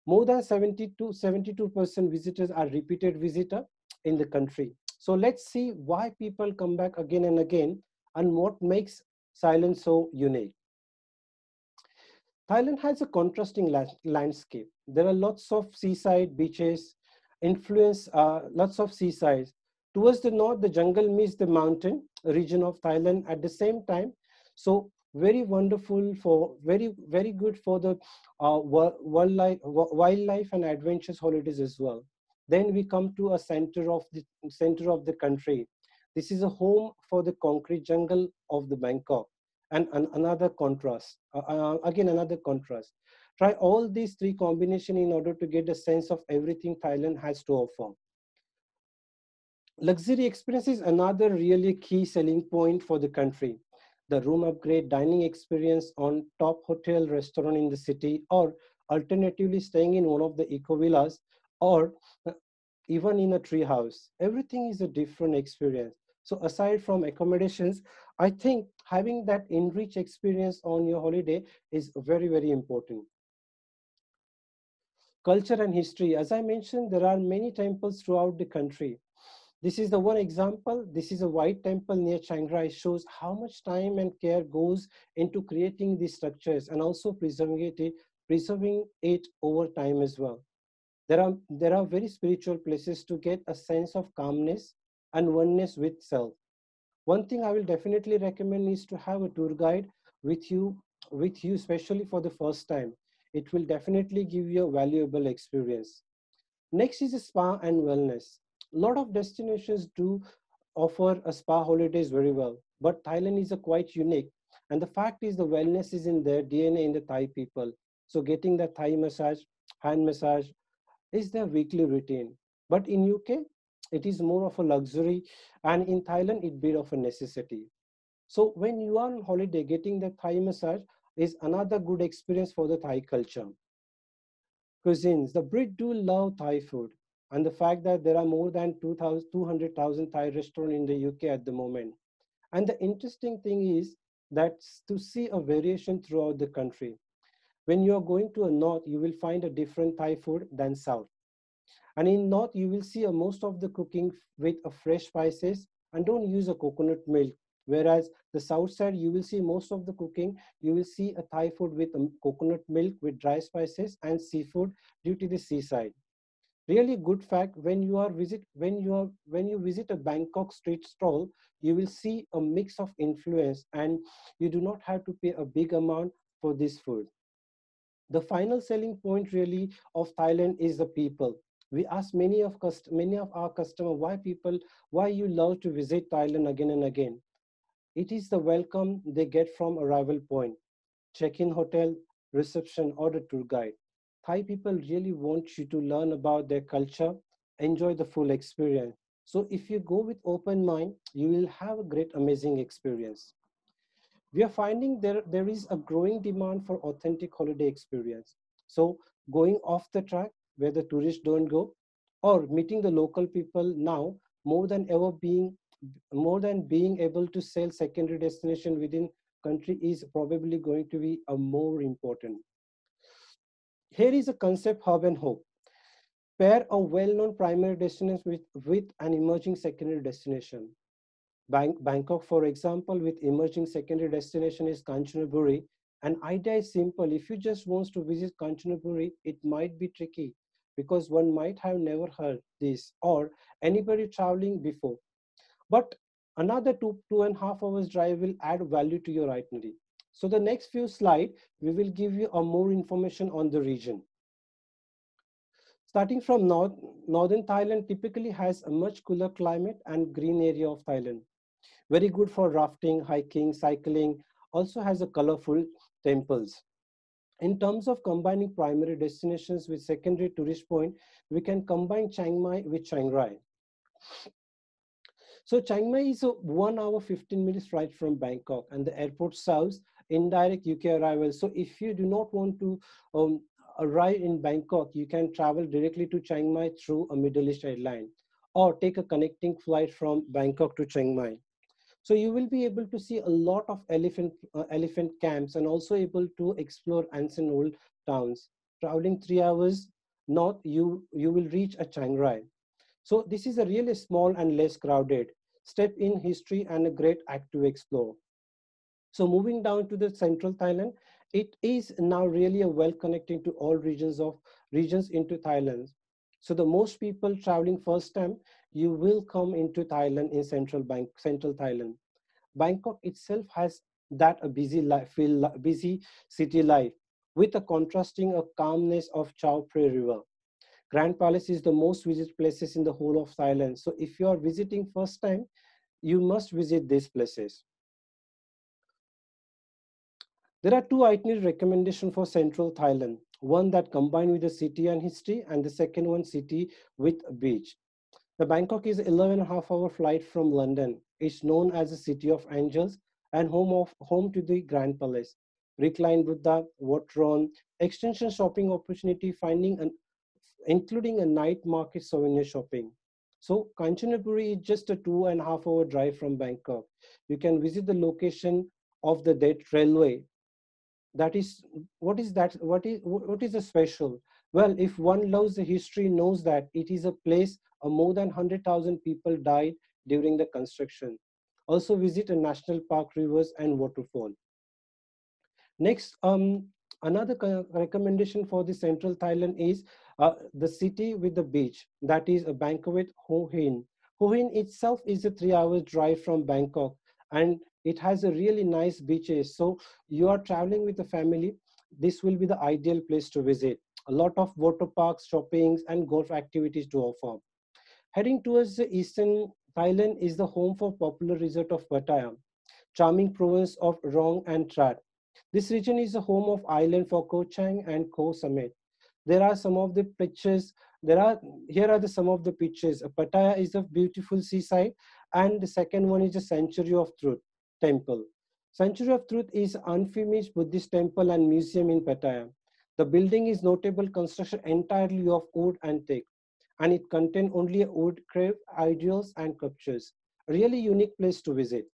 More than 72% visitors are repeated visitor in the country. So let's see why people come back again and again and what makes Thailand so unique. Thailand has a contrasting landscape. There are lots of seaside beaches, lots of seasides. Towards the north, the jungle meets the mountain region of Thailand at the same time. So very wonderful for very good for the wildlife and adventures holidays as well. Then we come to a center of the country. This is a home for the concrete jungle of the Bangkok, and another contrast. Again, another contrast. Try all these three combination in order to get a sense of everything Thailand has to offer. Luxury experience is another really key selling point for the country. The room upgrade, dining experience on top hotel restaurant in the city, or alternatively staying in one of the eco villas, or even in a tree house. Everything is a different experience. So aside from accommodations, I think having that enriched experience on your holiday is very, very important. Culture and history. As I mentioned, there are many temples throughout the country. This is the one example. This is a white temple near Chiang Rai. It shows how much time and care goes into creating these structures and also preserving it over time as well. There are very spiritual places to get a sense of calmness and oneness with self. One thing I will definitely recommend is to have a tour guide with you, especially for the first time. It will definitely give you a valuable experience. Next is a spa and wellness. A lot of destinations do offer a spa holidays very well, but Thailand is a quite unique. And the fact is the wellness is in their DNA in the Thai people. So getting the Thai massage, hand massage is their weekly routine. But in UK, it is more of a luxury, and in Thailand, it bit of a necessity. So when you are on holiday, getting the Thai massage is another good experience for the Thai culture. Cuisines. The Brit do love Thai food, and the fact that there are more than 200,000 Thai restaurants in the UK at the moment. And the interesting thing is that to see a variation throughout the country. When you are going to a north, you will find a different Thai food than south. And in north, you will see most of the cooking with a fresh spices and don't use a coconut milk. Whereas the south side, you will see most of the cooking, you will see a Thai food with coconut milk with dry spices and seafood due to the seaside. Really good fact, when you visit a Bangkok street stall, you will see a mix of influence and you do not have to pay a big amount for this food. The final selling point really of Thailand is the people. We ask many of our customers why you love to visit Thailand again and again. It is the welcome they get from arrival point, check-in hotel, reception, or the tour guide. Thai people really want you to learn about their culture, enjoy the full experience. So if you go with open mind, you will have a great, amazing experience. We are finding there is a growing demand for authentic holiday experience. So going off the track where the tourists don't go, or meeting the local people now more than ever more than being able to sell secondary destination within country is probably going to be a more important. Here is a concept hub and hope. Pair a well-known primary destination with an emerging secondary destination. Bangkok, for example, with emerging secondary destination is Kanchanaburi. An idea is simple. If you just want to visit Kanchanaburi, it might be tricky because one might have never heard this or anybody traveling before. But another 2.5 hours drive will add value to your itinerary. So the next few slides, we will give you a more information on the region. Starting from northern Thailand typically has a much cooler climate and green area of Thailand. Very good for rafting, hiking, cycling, also has a colorful temples. In terms of combining primary destinations with secondary tourist point, we can combine Chiang Mai with Chiang Rai. So Chiang Mai is a 1 hour 15 minutes flight from Bangkok, and the airport serves indirect UK arrival. So if you do not want to arrive in Bangkok, you can travel directly to Chiang Mai through a Middle East airline or take a connecting flight from Bangkok to Chiang Mai. So you will be able to see a lot of elephant camps and also able to explore ancient old towns. Traveling 3 hours north, you will reach a Chiang Rai. So this is a really small and less crowded step in history and a great act to explore. So moving down to the central Thailand, it is now really a well connecting to all regions into Thailand. So the most people traveling first time, you will come into Thailand in central Thailand. Bangkok itself has that a busy life, busy city life with a contrasting a calmness of Chao Phraya River. Grand Palace is the most visited places in the whole of Thailand. So if you are visiting first time, you must visit these places. There are two itinerary recommendations for central Thailand. One that combine with the city and history, and the second one city with a beach. The Bangkok is 11.5 hour flight from London. It's known as the City of Angels and home to the Grand Palace. Reclined Buddha, Watron, extension shopping opportunity, including a night market souvenir shopping. So Kanchanaburi is just a 2.5 hour drive from Bangkok. You can visit the location of the dead railway. That is what is the special? Well, if one loves the history, knows that it is a place more than 100,000 people died during the construction. Also visit a national park, rivers and waterfall. Next, another recommendation for the central Thailand is the city with the beach, that is a Bangkok Ho Hin. Ho Hin itself is a 3 hour drive from Bangkok, and it has a really nice beaches. So you are traveling with the family, this will be the ideal place to visit. A lot of water parks, shoppings and golf activities to offer. Heading towards the eastern Thailand is the home for popular resort of Pattaya, charming province of Rong and Trat. This region is the home of island for Koh Chang and Koh Samet. There are some of the pictures. Here are some of the pictures. Pattaya is a beautiful seaside, and the second one is the Sanctuary of Truth temple. Sanctuary of Truth is unfinished Buddhist temple and museum in Pattaya. The building is notable construction entirely of wood and teak, and it contains only wood carved ideals and sculptures. A really unique place to visit.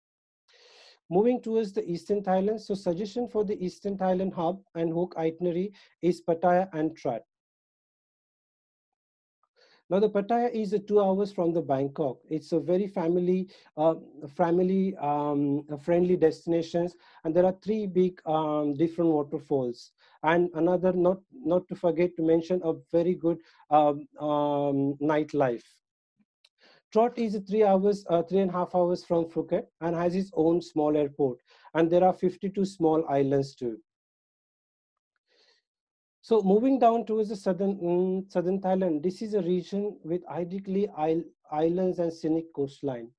Moving towards the Eastern Thailand, so suggestion for the Eastern Thailand hub and hook itinerary is Pattaya and Trat. Now the Pattaya is 2 hours from the Bangkok. It's a very family friendly destinations, and there are three big different waterfalls. And another, not to forget to mention, a very good nightlife. Trot is 3 hours, 3.5 hours from Phuket and has its own small airport. And there are 52 small islands too. So moving down towards the southern Thailand, this is a region with idyllically islands and scenic coastline.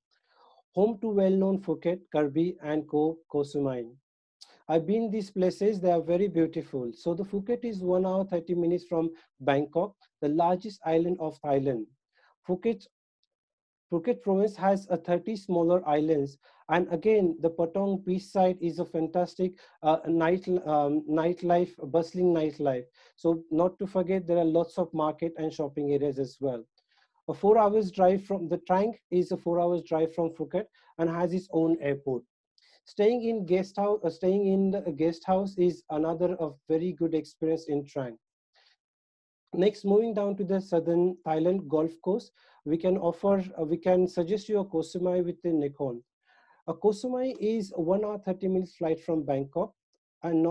Home to well-known Phuket, Krabi and Koh Samui. I've been these places, they are very beautiful. So the Phuket is 1 hour 30 minutes from Bangkok, the largest island of Thailand. Phuket province has a 30 smaller islands, and again the Patong beach side is a fantastic nightlife, bustling nightlife. So not to forget, there are lots of market and shopping areas as well. A 4 hours drive from the Trang is a 4 hours drive from Phuket and has its own airport. Staying in the guest house is another very good experience in Trang. Next, moving down to the southern Thailand Golf Course, we can suggest you a Koh Samui with the Nikon. A Koh Samui is 1 hour 30 minutes flight from Bangkok, and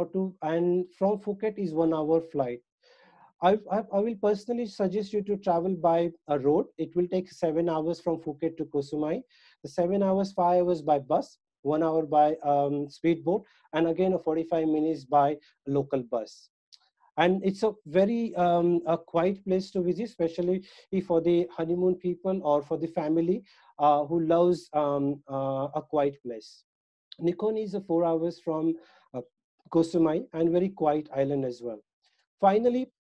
from Phuket is 1 hour flight. I will personally suggest you to travel by a road. It will take 7 hours from Phuket to Kusumai. The 7 hours, 5 hours by bus, 1 hour by speedboat, and again a 45 minutes by local bus. And it's a very a quiet place to visit, especially if for the honeymoon people or for the family who loves a quiet place. Nikon is a 4 hours from uh, Kosumai and very quiet island as well. Finally,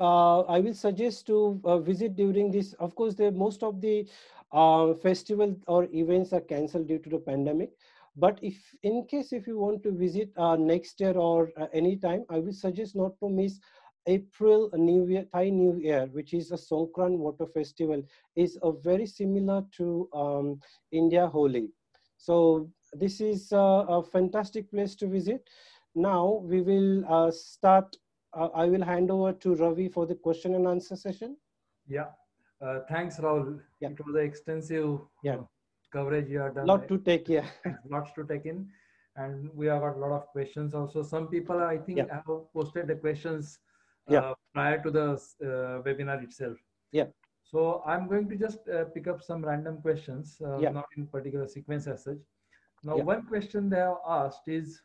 I will suggest to visit during this. Of course, most of the festival or events are cancelled due to the pandemic. But if in case if you want to visit next year or any time, I will suggest not to miss April New Year, Thai New Year, which is a Songkran water festival, is a very similar to India Holi. So this is a fantastic place to visit. Now we will start. I will hand over to Ravi for the question and answer session. Yeah. Thanks, Rahul. Yeah, It was an extensive yeah, coverage you have done. lot to take. Yeah, Lots to take in, and we have got a lot of questions also. Some people, I yeah, think, have posted the questions yeah, prior to the webinar itself. yeah, So I'm going to just pick up some random questions, yeah, not in particular sequence as such. Now, yeah, one question they have asked is,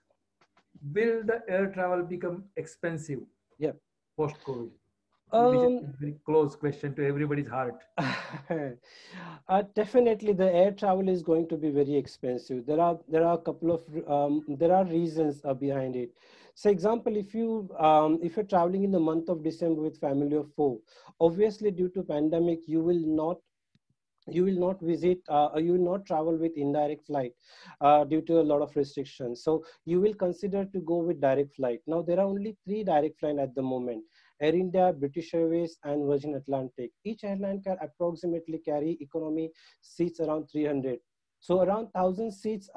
will the air travel become expensive yeah. post-COVID? Which is Um, a very close question to everybody's heart. Definitely, the air travel is going to be very expensive. There are a couple of there are reasons behind it. So, example, if you're traveling in the month of December with family of four, obviously due to pandemic, you will not visit or you will not travel with indirect flight due to a lot of restrictions, so you will consider to go with direct flight. Now there are only three direct flight at the moment: Air India, British Airways, and Virgin Atlantic. Each airline can approximately carry economy seats around 300, so around 1,000 seats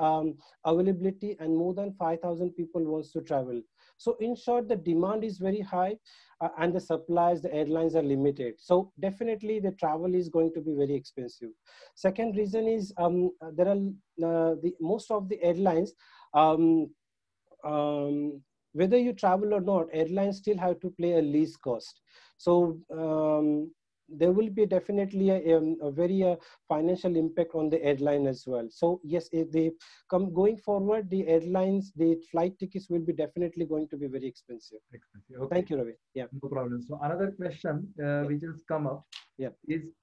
availability, and more than 5,000 people wants to travel. So in short, the demand is very high, and the supplies, the airlines are limited. So definitely the travel is going to be very expensive. Second reason is there are the most of the airlines, um, whether you travel or not, airlines still have to play a lease cost. So there will be definitely a very financial impact on the airline as well. So yes, if they come going forward, the airlines, the flight tickets will be definitely going to be very expensive. Expensive. Okay. Thank you, Ravi. Yeah. No problem. So another question Yeah. which has come up Yeah.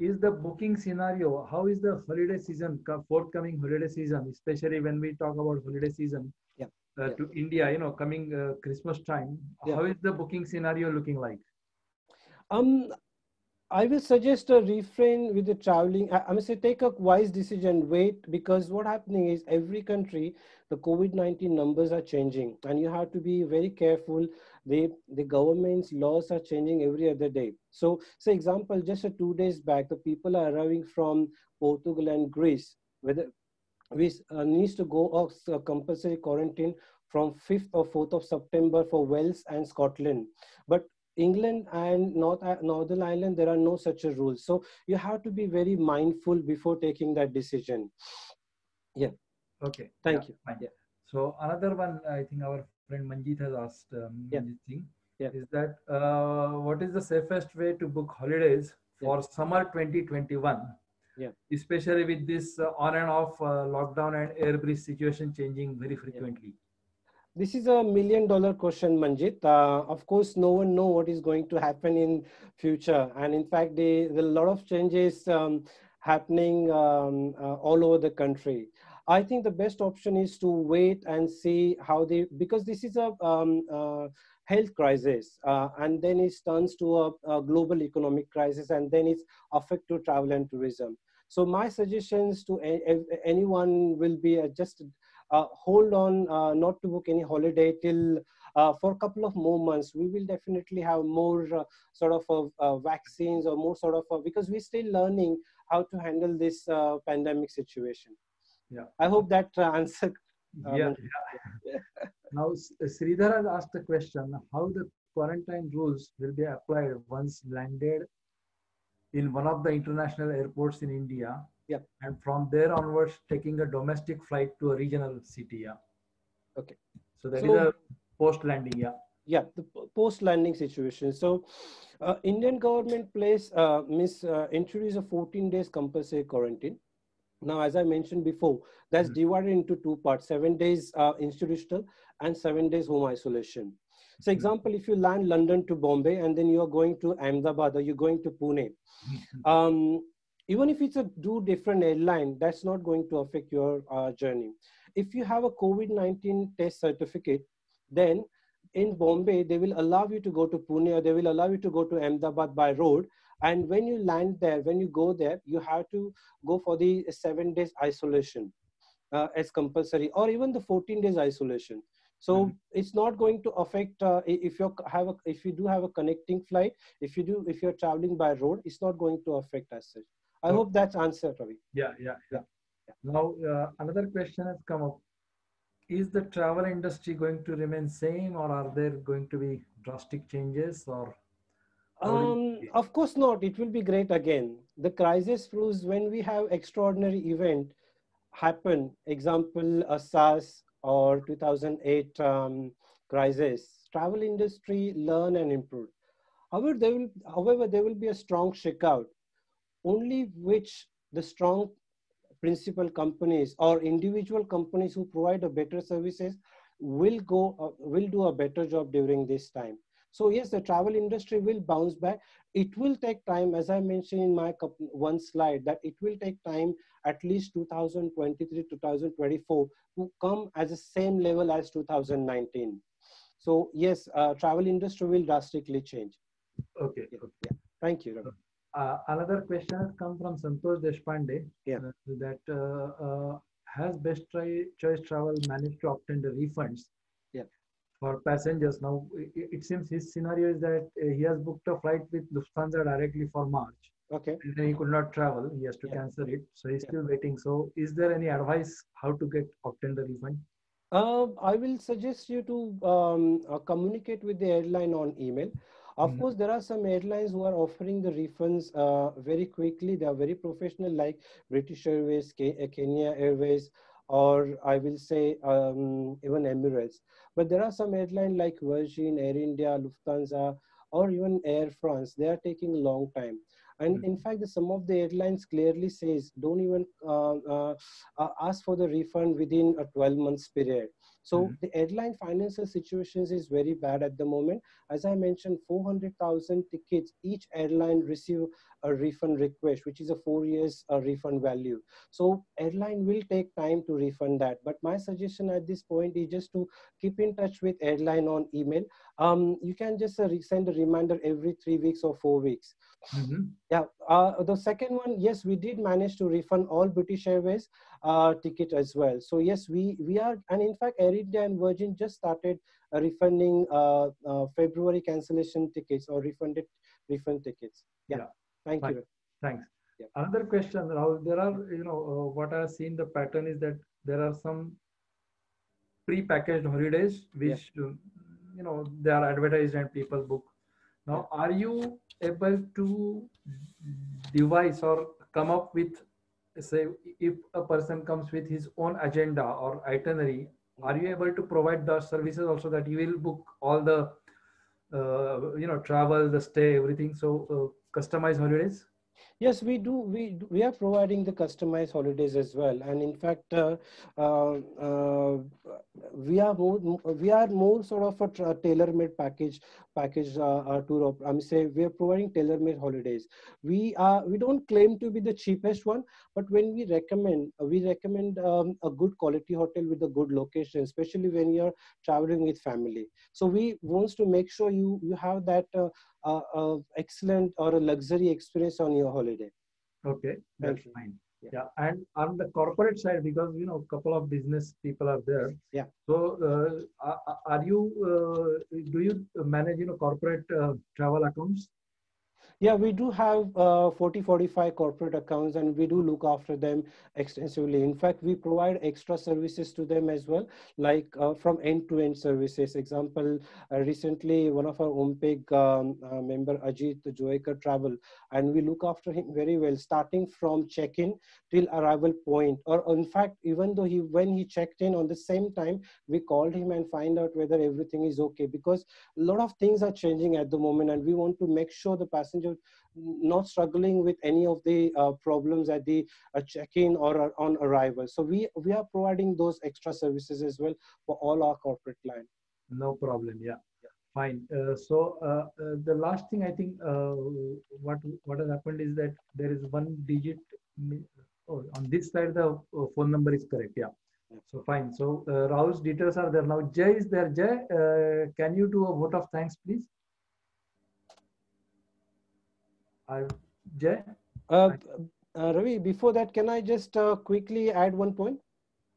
is the booking scenario, how is the holiday season, forthcoming holiday season, especially when we talk about holiday season Yeah. Yeah. to India, coming Christmas time, Yeah. how is the booking scenario looking like? Um, I will suggest a refrain with the traveling. I must say, take a wise decision. Wait, because what happening is every country, the COVID-19 numbers are changing, and you have to be very careful. The government's laws are changing every other day. So, say example, just 2 days back, the people are arriving from Portugal and Greece, whether we needs to go off compulsory quarantine from 5th or 4th of September for Wales and Scotland. But England and Northern Ireland, there are no such a rules. So you have to be very mindful before taking that decision. Yeah. Okay, yeah, Thank you. fine. Yeah. So another one, I think our friend Manjeet has asked, Yeah. Manjeet Singh, Yeah. is that what is the safest way to book holidays Yeah. for summer 2021, Yeah. especially with this on and off lockdown and air bridge situation changing very Yeah. frequently? This is $1 million question, Manjit. Of course, no one know what is going to happen in future, and in fact, there are a lot of changes happening all over the country. I think the best option is to wait and see how they, because this is a health crisis, and then it turns to a global economic crisis, and then it's affect to travel and tourism. So my suggestions to anyone will be just hold on, not to book any holiday till for a couple of more months. We will definitely have more sort of vaccines or more sort of because we're still learning how to handle this pandemic situation. Yeah. I hope that answered. Yeah. Yeah. Now, Sridhar has asked the question, how the quarantine rules will be applied once landed in one of the international airports in India, Yeah. and from there onwards taking a domestic flight to a regional city. Yeah. Okay. So that is So a Post landing, yeah. Yeah, the post landing situation. So Indian government introduced a 14 days compulsory quarantine. Now, as I mentioned before, that's Mm. divided into two parts: 7 days institutional and 7 days home isolation. So Mm. example, if you land London to Bombay and then you're going to Ahmedabad or you're going to Pune, um, even if it's a do different airline, that's not going to affect your journey. If you have a COVID-19 test certificate, then in Bombay, they will allow you to go to Pune or they will allow you to go to Ahmedabad by road. And when you land there, when you go there, you have to go for the 7 days isolation as compulsory, or even the 14 days isolation. Mhm. So it's not going to affect if if you do have a connecting flight, if you're traveling by road, it's not going to affect as such. I Okay. hope that's answered, Ravi. Yeah, yeah, Yeah. yeah. Now, another question has come up. Is the travel industry going to remain same, or are there going to be drastic changes, or how do you see it? Of course not. It will be great again. The crisis proves when we have extraordinary event happen. Example, a SARS or 2008 crisis. Travel industry learn and improve. However, there will be a strong shakeout, only which the strong principal companies or individual companies who provide a better services will do a better job during this time. So yes, the travel industry will bounce back. It will take time, as I mentioned in my one slide, that it will take time, at least 2023 2024, to come as the same level as 2019. So yes, travel industry will drastically change. Okay, Yeah, okay. yeah. Thank you, Ravi. Another question has come from Santosh Deshpande, Yeah, that has Choice Travel managed to obtain the refunds yeah. for passengers? Now, it seems his scenario is that he has booked a flight with Lufthansa directly for March, Okay. and then he could not travel. He has to Yeah, cancel it, so he's yeah. still waiting. So, is there any advice how to get obtain the refund? I will suggest you to communicate with the airline on email. Of Mhm. course, there are some airlines who are offering the refunds very quickly. They are very professional, like British Airways, Kenya Airways, or I will say even Emirates. But there are some airlines like Virgin, Air India, Lufthansa, or even Air France. They are taking a long time. And in fact, some of the airlines clearly says don't even ask for the refund within a 12 months period. So Mhm. the airline financial situations is very bad at the moment. As I mentioned, 400,000 tickets, each airline receive a refund request, which is a 4 years refund value. So airline will take time to refund that. But my suggestion at this point is just to keep in touch with airline on email. You can just send a reminder every 3 weeks or 4 weeks. Mhm. Yeah, the second one, yes, we did manage to refund all British Airways ticket as well. So yes, we are, and in fact, Air India and Virgin just started refunding February cancellation tickets or refund tickets. Yeah, Yeah, thank fine. you. Thanks. Yeah, Another question, Rahul. There are, what I've seen the pattern is that there are some pre-packaged holidays yeah. which, they are advertised and people book. Yeah. Now, are you able to devise or come up with, say, if a person comes with his own agenda or itinerary, are you able to provide the services also that you will book all the, travel, the stay, everything? So, customized holidays? Yes, we do. We are providing the customized holidays as well, and in fact, uh, uh, we are more sort of a tailor-made package tour. I'm say we are providing tailor-made holidays. We don't claim to be the cheapest one, but when we recommend a good quality hotel with a good location, especially when you're traveling with family. So we wants to make sure you have that. Excellent or a luxury experience on your holiday. Okay, Thank that's you. fine. Yeah. Yeah, and on the corporate side, because a couple of business people are there. Yeah. So, are you do you manage corporate travel accounts? Yeah, we do have 40, 45 corporate accounts, and we do look after them extensively. In fact, we provide extra services to them as well, like from end-to-end services. Example, recently one of our OMPEG member, Ajit Joekar, travel, and we look after him very well, starting from check-in till arrival point. Or in fact, even though when he checked in on the same time, we called him and find out whether everything is okay, because a lot of things are changing at the moment, and we want to make sure the passenger not struggling with any of the problems at the check-in or on arrival. So we are providing those extra services as well for all our corporate clients. No problem. Yeah, fine. The last thing I think what has happened is that there is one digit. Oh, on this side the phone number is correct. Yeah. So fine. So Rahul's details are there now. Jay is there. Jay, can you do a vote of thanks, please? I, Jay. Uh, I, Ravi, before that, can I just quickly add one point?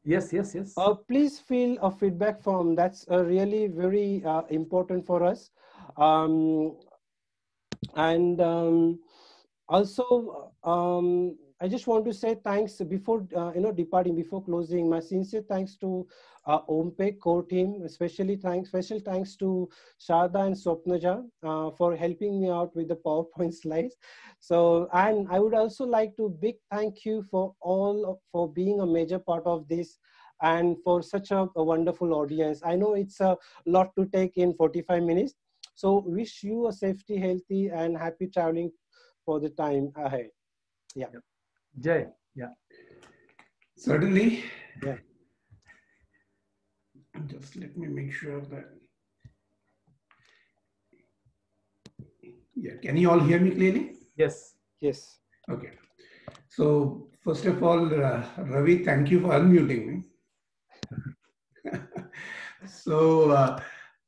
yes, yes, yes. Please feel a feedback form. That's really very important for us. Um, and also I just want to say thanks before departing, before closing. My sincere thanks to OMPEG core team, especially special thanks to Sharda and Swapnaja for helping me out with the PowerPoint slides. So, and I would also like to big thank you for for being a major part of this, and for such a wonderful audience. I know it's a lot to take in 45 minutes. So wish you a safety, healthy, and happy traveling for the time ahead. Yeah. Yeah. Jay. Yeah. Certainly. Yeah. Just let me make sure that. Yeah. Can you all hear me clearly? Yes. Yes. Okay. So first of all, Ravi, thank you for unmuting me. So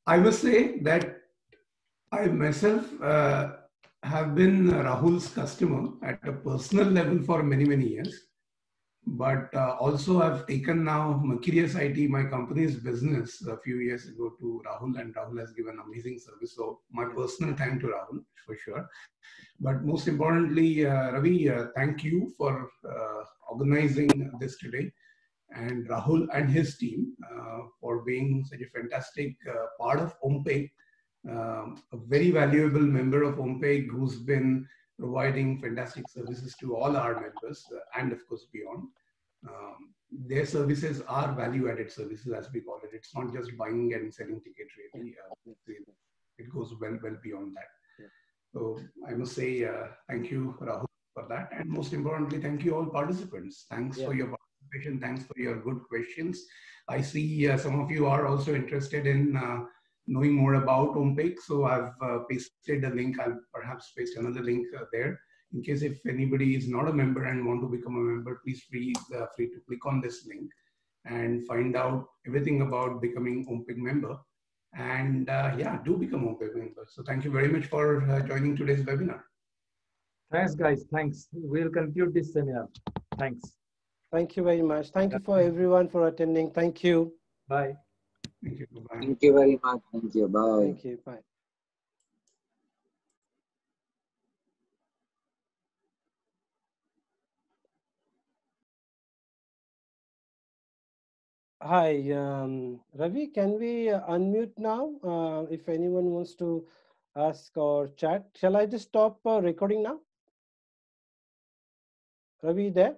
I must say that I myself have been Rahul's customer at a personal level for many, many years. But also I've taken now Mercurius IT, my company's business, a few years ago to Rahul, and Rahul has given amazing service. So my personal thank to Rahul for sure. But most importantly, Ravi, thank you for organizing this today, and Rahul and his team for being such a fantastic part of OMPEG, a very valuable member of OMPEG who's been providing fantastic services to all our members and of course beyond. Their services are value-added services, as we call it. It's not just buying and selling ticket really. It goes well beyond that. So I must say thank you, Rahul, for that. And most importantly, thank you all participants. Thanks for your participation. Thanks for your good questions. I see some of you are also interested in knowing more about OMPEG. So I've pasted a link. I'll perhaps paste another link there. In case if anybody is not a member and want to become a member, please free to click on this link and find out everything about becoming OMPEG member. And yeah, do become OMPEG member. So thank you very much for joining today's webinar. Thanks, guys. Thanks. We'll conclude this seminar. Thanks. Thank you very much. Thank you for everyone for attending. Thank you. Bye. Thank you. Bye. Thank you very much. Thank you. Bye. Thank you. Bye. Hi, Ravi, can we unmute now? If anyone wants to ask or chat, shall I just stop recording now? Ravi, there?